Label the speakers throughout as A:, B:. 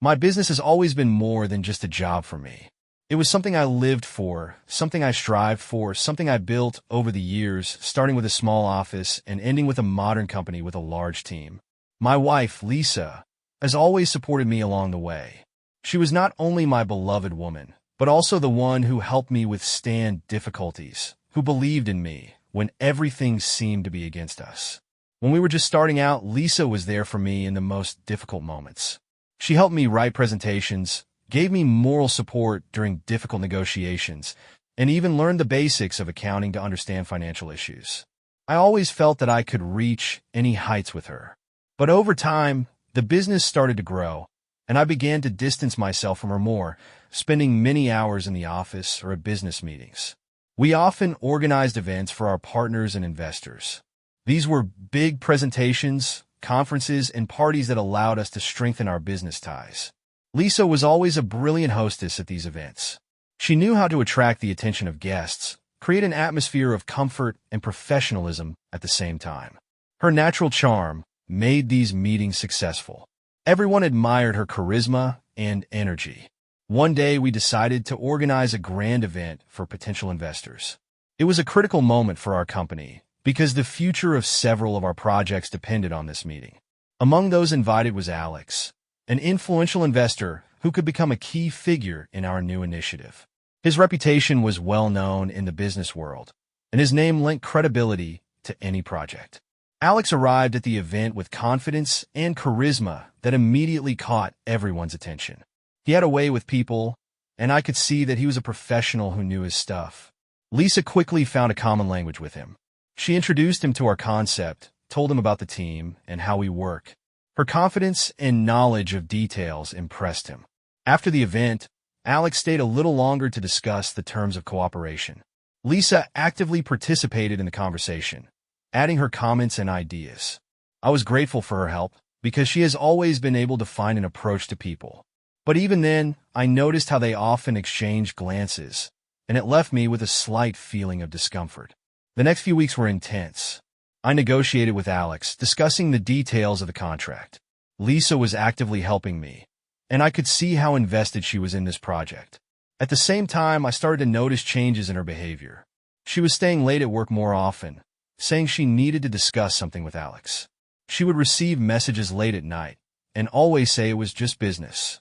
A: My business has always been more than just a job for me. It was something I lived for, something I strived for, something I built over the years, starting with a small office and ending with a modern company with a large team. My wife, Lisa, has always supported me along the way. She was not only my beloved woman, but also the one who helped me withstand difficulties, who believed in me when everything seemed to be against us. When we were just starting out, Lisa was there for me in the most difficult moments. She helped me write presentations, gave me moral support during difficult negotiations, and even learned the basics of accounting to understand financial issues. I always felt that I could reach any heights with her. But over time, the business started to grow, and I began to distance myself from her more, spending many hours in the office or at business meetings. We often organized events for our partners and investors. These were big presentations, conferences, and parties that allowed us to strengthen our business ties. Lisa was always a brilliant hostess at these events. She knew how to attract the attention of guests, create an atmosphere of comfort and professionalism at the same time. Her natural charm made these meetings successful. Everyone admired her charisma and energy. One day, we decided to organize a grand event for potential investors. It was a critical moment for our company, because the future of several of our projects depended on this meeting. Among those invited was Alex, an influential investor who could become a key figure in our new initiative. His reputation was well known in the business world, and his name lent credibility to any project. Alex arrived at the event with confidence and charisma that immediately caught everyone's attention. He had a way with people, and I could see that he was a professional who knew his stuff. Lisa quickly found a common language with him. She introduced him to our concept, told him about the team and how we work. Her confidence and knowledge of details impressed him. After the event, Alex stayed a little longer to discuss the terms of cooperation. Lisa actively participated in the conversation, adding her comments and ideas. I was grateful for her help because she has always been able to find an approach to people. But even then, I noticed how they often exchanged glances, and it left me with a slight feeling of discomfort. The next few weeks were intense. I negotiated with Alex, discussing the details of the contract. Lisa was actively helping me, and I could see how invested she was in this project. At the same time, I started to notice changes in her behavior. She was staying late at work more often, saying she needed to discuss something with Alex. She would receive messages late at night, and always say it was just business.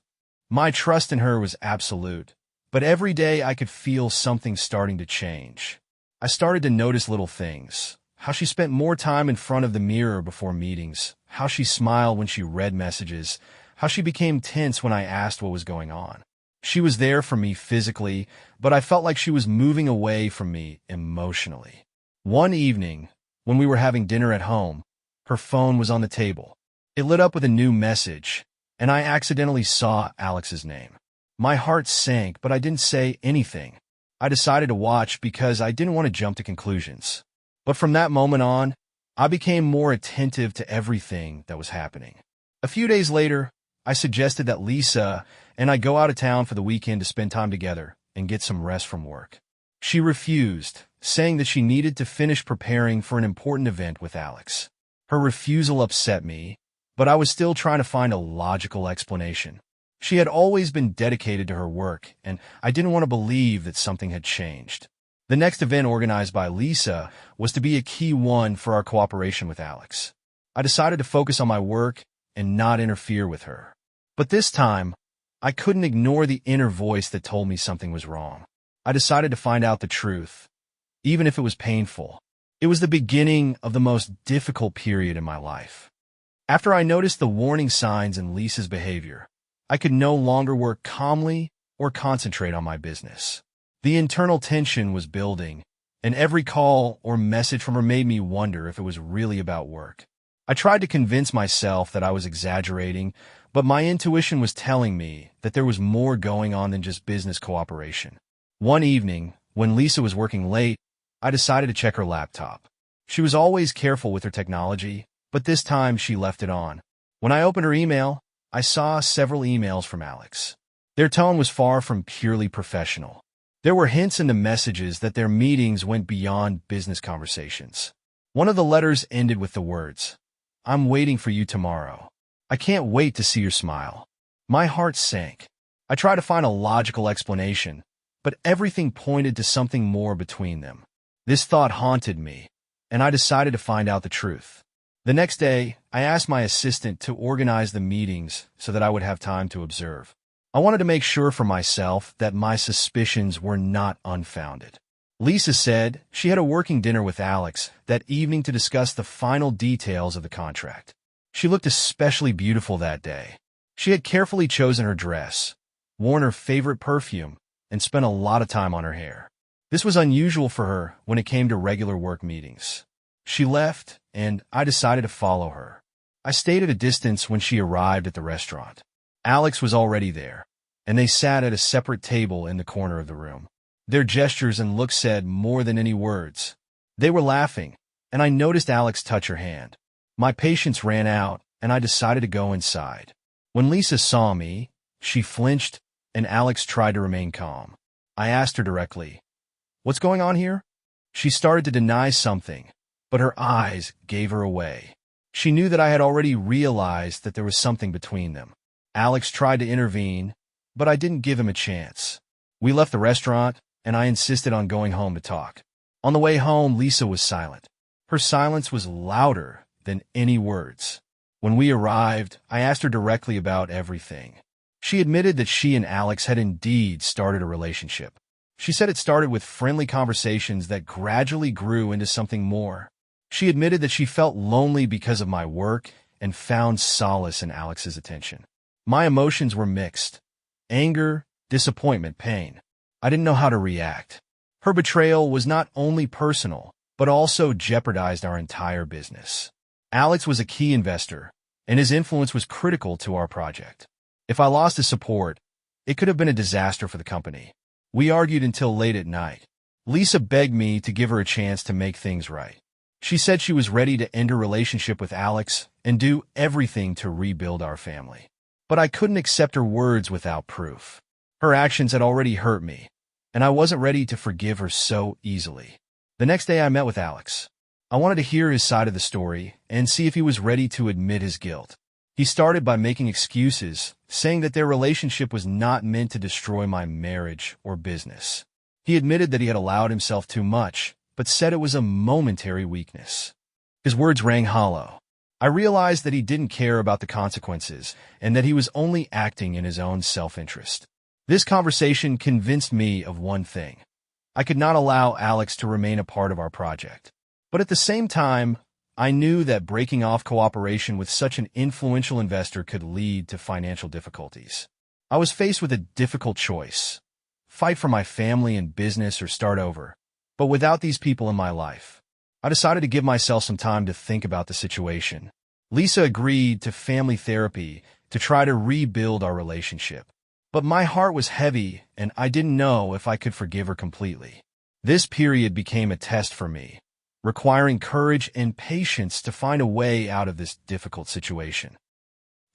A: My trust in her was absolute, but every day I could feel something starting to change. I started to notice little things, how she spent more time in front of the mirror before meetings, how she smiled when she read messages, how she became tense when I asked what was going on. She was there for me physically, but I felt like she was moving away from me emotionally. One evening, when we were having dinner at home, her phone was on the table. It lit up with a new message, and I accidentally saw Alex's name. My heart sank, but I didn't say anything. I decided to watch because I didn't want to jump to conclusions. But from that moment on, I became more attentive to everything that was happening. A few days later, I suggested that Lisa and I go out of town for the weekend to spend time together and get some rest from work. She refused, saying that she needed to finish preparing for an important event with Alex. Her refusal upset me, but I was still trying to find a logical explanation. She had always been dedicated to her work, and I didn't want to believe that something had changed. The next event organized by Lisa was to be a key one for our cooperation with Alex. I decided to focus on my work and not interfere with her. But this time, I couldn't ignore the inner voice that told me something was wrong. I decided to find out the truth, even if it was painful. It was the beginning of the most difficult period in my life. After I noticed the warning signs in Lisa's behavior, I could no longer work calmly or concentrate on my business. The internal tension was building, and every call or message from her made me wonder if it was really about work. I tried to convince myself that I was exaggerating, but my intuition was telling me that there was more going on than just business cooperation. One evening, when Lisa was working late, I decided to check her laptop. She was always careful with her technology, but this time she left it on. When I opened her email, I saw several emails from Alex. Their tone was far from purely professional. There were hints in the messages that their meetings went beyond business conversations. One of the letters ended with the words, "I'm waiting for you tomorrow. I can't wait to see your smile." My heart sank. I tried to find a logical explanation, but everything pointed to something more between them. This thought haunted me, and I decided to find out the truth. The next day, I asked my assistant to organize the meetings so that I would have time to observe. I wanted to make sure for myself that my suspicions were not unfounded. Lisa said she had a working dinner with Alex that evening to discuss the final details of the contract. She looked especially beautiful that day. She had carefully chosen her dress, worn her favorite perfume, and spent a lot of time on her hair. This was unusual for her when it came to regular work meetings. She left, and I decided to follow her. I stayed at a distance when she arrived at the restaurant. Alex was already there, and they sat at a separate table in the corner of the room. Their gestures and looks said more than any words. They were laughing, and I noticed Alex touch her hand. My patience ran out, and I decided to go inside. When Lisa saw me, she flinched, and Alex tried to remain calm. I asked her directly, "What's going on here?" She started to deny something, but her eyes gave her away. She knew that I had already realized that there was something between them. Alex tried to intervene, but I didn't give him a chance. We left the restaurant, and I insisted on going home to talk. On the way home, Lisa was silent. Her silence was louder than any words. When we arrived, I asked her directly about everything. She admitted that she and Alex had indeed started a relationship. She said it started with friendly conversations that gradually grew into something more. She admitted that she felt lonely because of my work and found solace in Alex's attention. My emotions were mixed. Anger, disappointment, pain. I didn't know how to react. Her betrayal was not only personal, but also jeopardized our entire business. Alex was a key investor, and his influence was critical to our project. If I lost his support, it could have been a disaster for the company. We argued until late at night. Lisa begged me to give her a chance to make things right. She said she was ready to end her relationship with Alex and do everything to rebuild our family. But I couldn't accept her words without proof. Her actions had already hurt me, and I wasn't ready to forgive her so easily. The next day I met with Alex. I wanted to hear his side of the story and see if he was ready to admit his guilt. He started by making excuses, saying that their relationship was not meant to destroy my marriage or business. He admitted that he had allowed himself too much, but said it was a momentary weakness. His words rang hollow. I realized that he didn't care about the consequences and that he was only acting in his own self-interest. This conversation convinced me of one thing. I could not allow Alex to remain a part of our project. But at the same time, I knew that breaking off cooperation with such an influential investor could lead to financial difficulties. I was faced with a difficult choice: fight for my family and business or start over. But without these people in my life, I decided to give myself some time to think about the situation. Lisa agreed to family therapy to try to rebuild our relationship. But my heart was heavy, and I didn't know if I could forgive her completely. This period became a test for me, requiring courage and patience to find a way out of this difficult situation.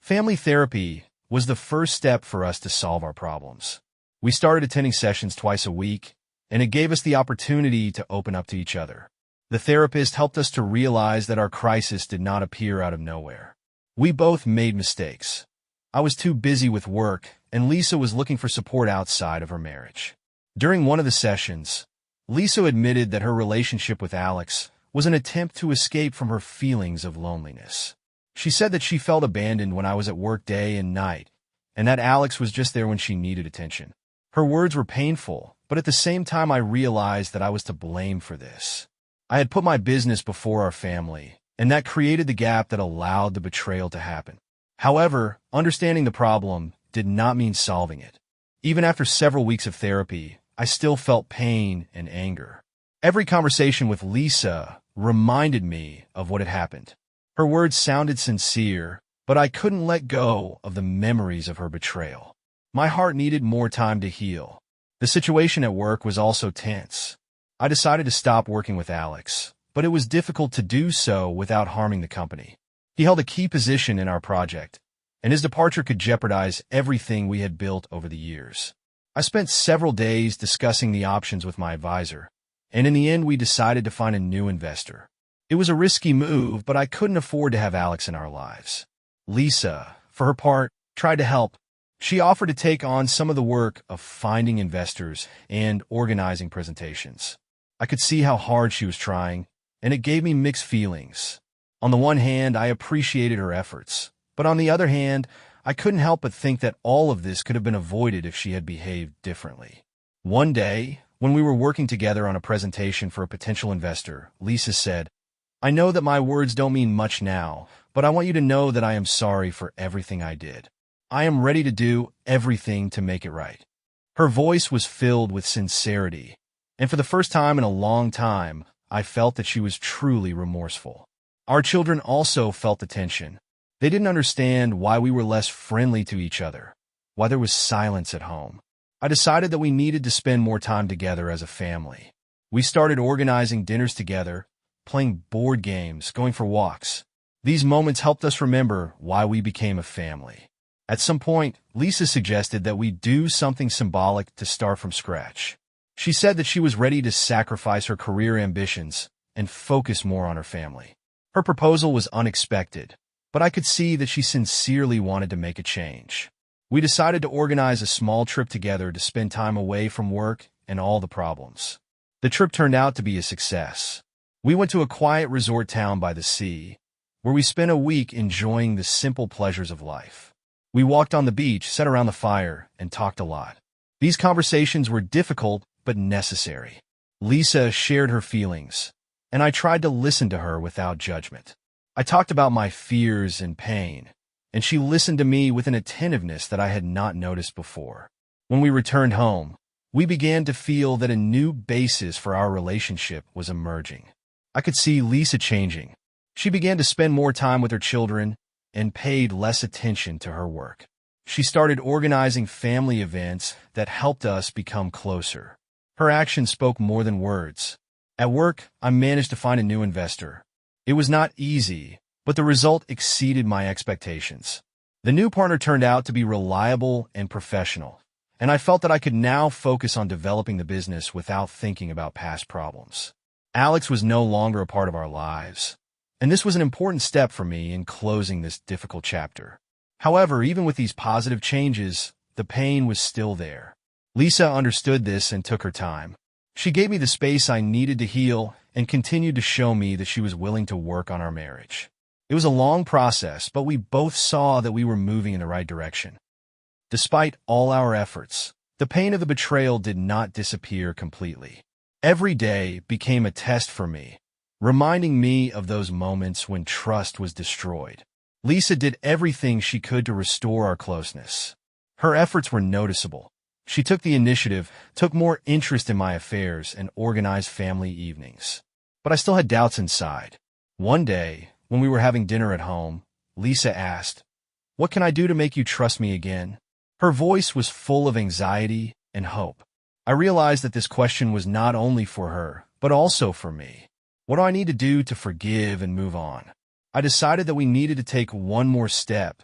A: Family therapy was the first step for us to solve our problems. We started attending sessions twice a week, and it gave us the opportunity to open up to each other. The therapist helped us to realize that our crisis did not appear out of nowhere. We both made mistakes. I was too busy with work, and Lisa was looking for support outside of her marriage. During one of the sessions, Lisa admitted that her relationship with Alex was an attempt to escape from her feelings of loneliness. She said that she felt abandoned when I was at work day and night, and that Alex was just there when she needed attention. Her words were painful, but at the same time I realized that I was to blame for this. I had put my business before our family, and that created the gap that allowed the betrayal to happen. However, understanding the problem did not mean solving it. Even after several weeks of therapy, I still felt pain and anger. Every conversation with Lisa reminded me of what had happened. Her words sounded sincere, but I couldn't let go of the memories of her betrayal. My heart needed more time to heal. The situation at work was also tense. I decided to stop working with Alex, but it was difficult to do so without harming the company. He held a key position in our project, and his departure could jeopardize everything we had built over the years. I spent several days discussing the options with my advisor, and in the end we decided to find a new investor. It was a risky move, but I couldn't afford to have Alex in our lives. Lisa, for her part, tried to help, She offered to take on some of the work of finding investors and organizing presentations. I could see how hard she was trying, and it gave me mixed feelings. On the one hand, I appreciated her efforts, but on the other hand, I couldn't help but think that all of this could have been avoided if she had behaved differently. One day, when we were working together on a presentation for a potential investor, Lisa said, "I know that my words don't mean much now, but I want you to know that I am sorry for everything I did. I am ready to do everything to make it right." Her voice was filled with sincerity, and for the first time in a long time, I felt that she was truly remorseful. Our children also felt the tension. They didn't understand why we were less friendly to each other, why there was silence at home. I decided that we needed to spend more time together as a family. We started organizing dinners together, playing board games, going for walks. These moments helped us remember why we became a family. At some point, Lisa suggested that we do something symbolic to start from scratch. She said that she was ready to sacrifice her career ambitions and focus more on her family. Her proposal was unexpected, but I could see that she sincerely wanted to make a change. We decided to organize a small trip together to spend time away from work and all the problems. The trip turned out to be a success. We went to a quiet resort town by the sea, where we spent a week enjoying the simple pleasures of life. We walked on the beach, sat around the fire, and talked a lot. These conversations were difficult but necessary. Lisa shared her feelings, and I tried to listen to her without judgment. I talked about my fears and pain, and she listened to me with an attentiveness that I had not noticed before. When we returned home, we began to feel that a new basis for our relationship was emerging. I could see Lisa changing. She began to spend more time with her children and paid less attention to her work. She started organizing family events that helped us become closer. Her actions spoke more than words. At work, I managed to find a new investor. It was not easy, but the result exceeded my expectations. The new partner turned out to be reliable and professional, and I felt that I could now focus on developing the business without thinking about past problems. Alex was no longer a part of our lives, and this was an important step for me in closing this difficult chapter. However, even with these positive changes, the pain was still there. Lisa understood this and took her time. She gave me the space I needed to heal and continued to show me that she was willing to work on our marriage. It was a long process, but we both saw that we were moving in the right direction. Despite all our efforts, the pain of the betrayal did not disappear completely. Every day became a test for me, reminding me of those moments when trust was destroyed. Lisa did everything she could to restore our closeness. Her efforts were noticeable. She took the initiative, took more interest in my affairs, and organized family evenings. But I still had doubts inside. One day, when we were having dinner at home, Lisa asked, "What can I do to make you trust me again?" Her voice was full of anxiety and hope. I realized that this question was not only for her, but also for me. What do I need to do to forgive and move on? I decided that we needed to take one more step,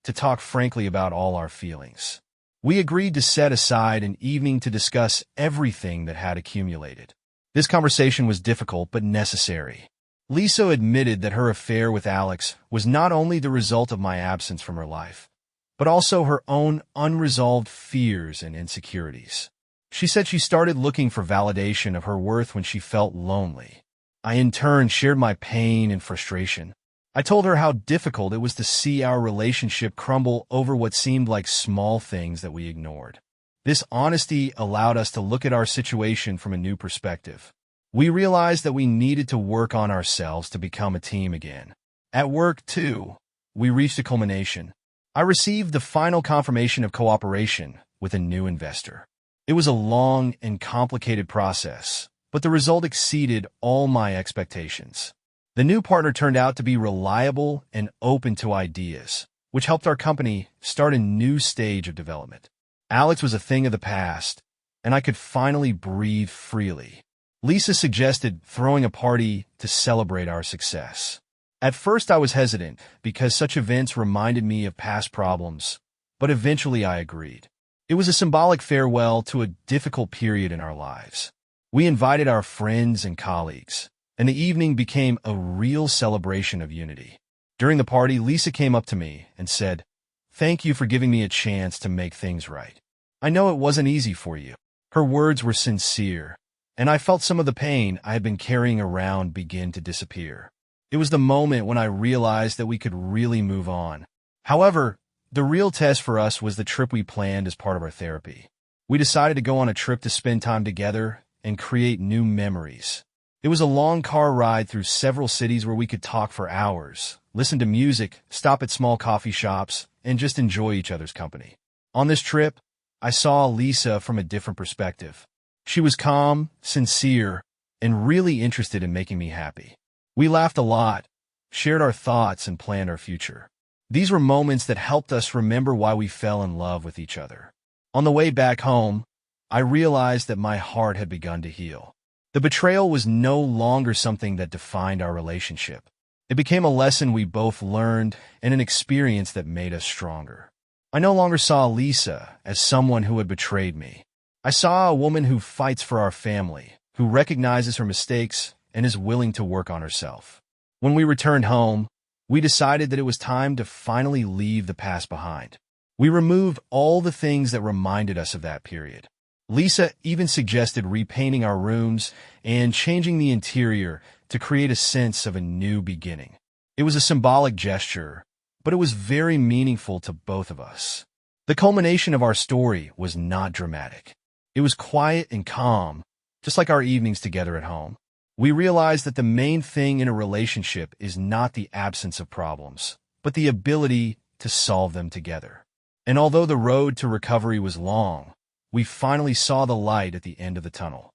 A: to talk frankly about all our feelings. We agreed to set aside an evening to discuss everything that had accumulated. This conversation was difficult but necessary. Lisa admitted that her affair with Alex was not only the result of my absence from her life, but also her own unresolved fears and insecurities. She said she started looking for validation of her worth when she felt lonely. I in turn shared my pain and frustration. I told her how difficult it was to see our relationship crumble over what seemed like small things that we ignored. This honesty allowed us to look at our situation from a new perspective. We realized that we needed to work on ourselves to become a team again. At work, too, we reached a culmination. I received the final confirmation of cooperation with a new investor. It was a long and complicated process, but the result exceeded all my expectations. The new partner turned out to be reliable and open to ideas, which helped our company start a new stage of development. Alex was a thing of the past, and I could finally breathe freely. Lisa suggested throwing a party to celebrate our success. At first I was hesitant because such events reminded me of past problems, but eventually I agreed. It was a symbolic farewell to a difficult period in our lives. We invited our friends and colleagues, and the evening became a real celebration of unity. During the party, Lisa came up to me and said, Thank you for giving me a chance to make things right. I know it wasn't easy for you." Her words were sincere, and I felt some of the pain I had been carrying around begin to disappear. It was the moment when I realized that we could really move on. However, the real test for us was the trip we planned as part of our therapy. We decided to go on a trip to spend time together and create new memories. It was a long car ride through several cities where we could talk for hours, listen to music, stop at small coffee shops, and just enjoy each other's company. On this trip, I saw Lisa from a different perspective. She was calm, sincere, and really interested in making me happy. We laughed a lot, shared our thoughts, and planned our future. These were moments that helped us remember why we fell in love with each other. On the way back home, I realized that my heart had begun to heal. The betrayal was no longer something that defined our relationship. It became a lesson we both learned and an experience that made us stronger. I no longer saw Lisa as someone who had betrayed me. I saw a woman who fights for our family, who recognizes her mistakes, and is willing to work on herself. When we returned home, we decided that it was time to finally leave the past behind. We removed all the things that reminded us of that period. Lisa even suggested repainting our rooms and changing the interior to create a sense of a new beginning. It was a symbolic gesture, but it was very meaningful to both of us. The culmination of our story was not dramatic. It was quiet and calm, just like our evenings together at home. We realized that the main thing in a relationship is not the absence of problems, but the ability to solve them together. And although the road to recovery was long, we finally saw the light at the end of the tunnel.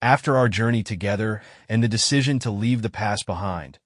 A: After our journey together and the decision to leave the past behind,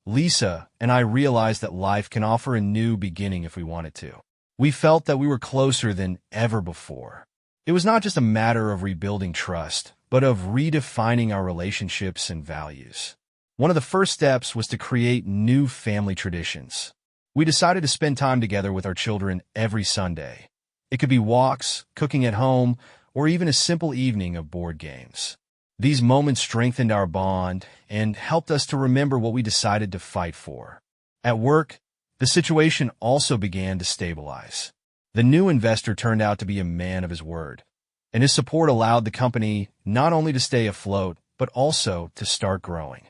A: Lisa and I realized that life can offer a new beginning if we want it to. We felt that we were closer than ever before. It was not just a matter of rebuilding trust, but of redefining our relationships and values. One of the first steps was to create new family traditions. We decided to spend time together with our children every Sunday. It could be walks, cooking at home, or even a simple evening of board games. These moments strengthened our bond and helped us to remember what we decided to fight for. At work, the situation also began to stabilize. The new investor turned out to be a man of his word, and his support allowed the company not only to stay afloat, but also to start growing.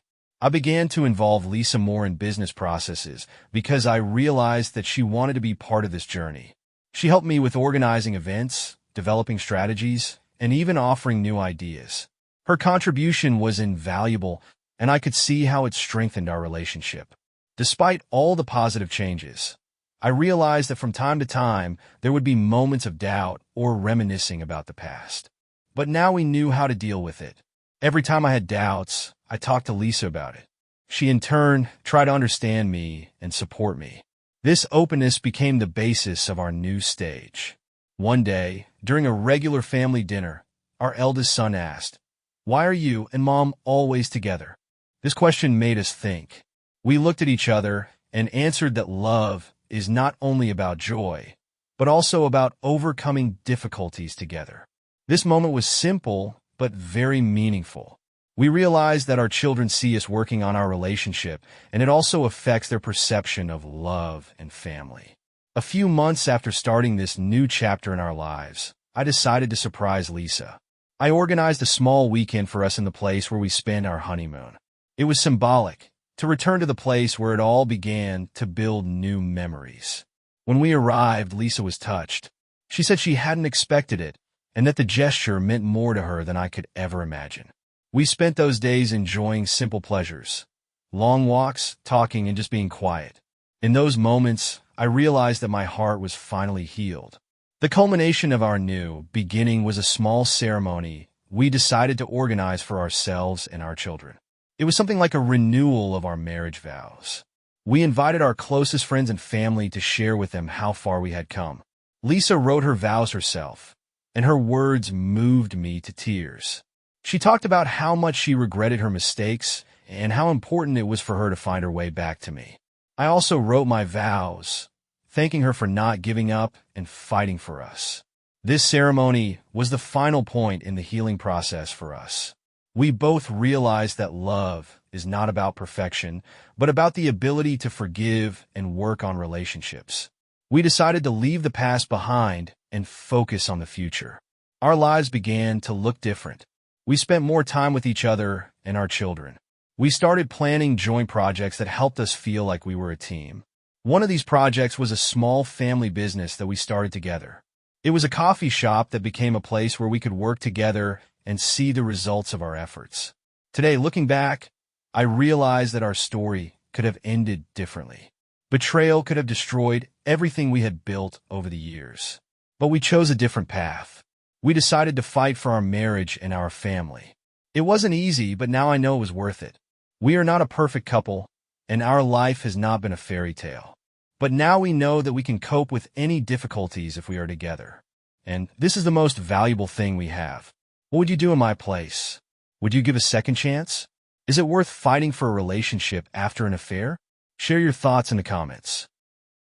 A: I began to involve Lisa more in business processes because I realized that she wanted to be part of this journey. She helped me with organizing events, developing strategies, and even offering new ideas. Her contribution was invaluable, and I could see how it strengthened our relationship. Despite all the positive changes, I realized that from time to time, there would be moments of doubt or reminiscing about the past. But now we knew how to deal with it. Every time I had doubts, I talked to Lisa about it. She, in turn, tried to understand me and support me. This openness became the basis of our new stage. One day, during a regular family dinner, our eldest son asked, "Why are you and Mom always together?" This question made us think. We looked at each other and answered that love is not only about joy, but also about overcoming difficulties together. This moment was simple, but very meaningful. We realized that our children see us working on our relationship, and it also affects their perception of love and family. A few months after starting this new chapter in our lives, I decided to surprise Lisa. I organized a small weekend for us in the place where we spend our honeymoon. It was symbolic, to return to the place where it all began to build new memories. When we arrived, Lisa was touched. She said she hadn't expected it, and that the gesture meant more to her than I could ever imagine. We spent those days enjoying simple pleasures, long walks, talking, and just being quiet. In those moments, I realized that my heart was finally healed. The culmination of our new beginning was a small ceremony we decided to organize for ourselves and our children. It was something like a renewal of our marriage vows. We invited our closest friends and family to share with them how far we had come. Lisa wrote her vows herself, and her words moved me to tears. She talked about how much she regretted her mistakes and how important it was for her to find her way back to me. I also wrote my vows, thanking her for not giving up and fighting for us. This ceremony was the final point in the healing process for us. We both realized that love is not about perfection, but about the ability to forgive and work on relationships. We decided to leave the past behind and focus on the future. Our lives began to look different. We spent more time with each other and our children. We started planning joint projects that helped us feel like we were a team. One of these projects was a small family business that we started together. It was a coffee shop that became a place where we could work together and see the results of our efforts. Today, looking back, I realized that our story could have ended differently. Betrayal could have destroyed everything we had built over the years. But we chose a different path. We decided to fight for our marriage and our family. It wasn't easy, but now I know it was worth it. We are not a perfect couple, and our life has not been a fairy tale. But now we know that we can cope with any difficulties if we are together. And this is the most valuable thing we have. What would you do in my place? Would you give a second chance? Is it worth fighting for a relationship after an affair? Share your thoughts in the comments.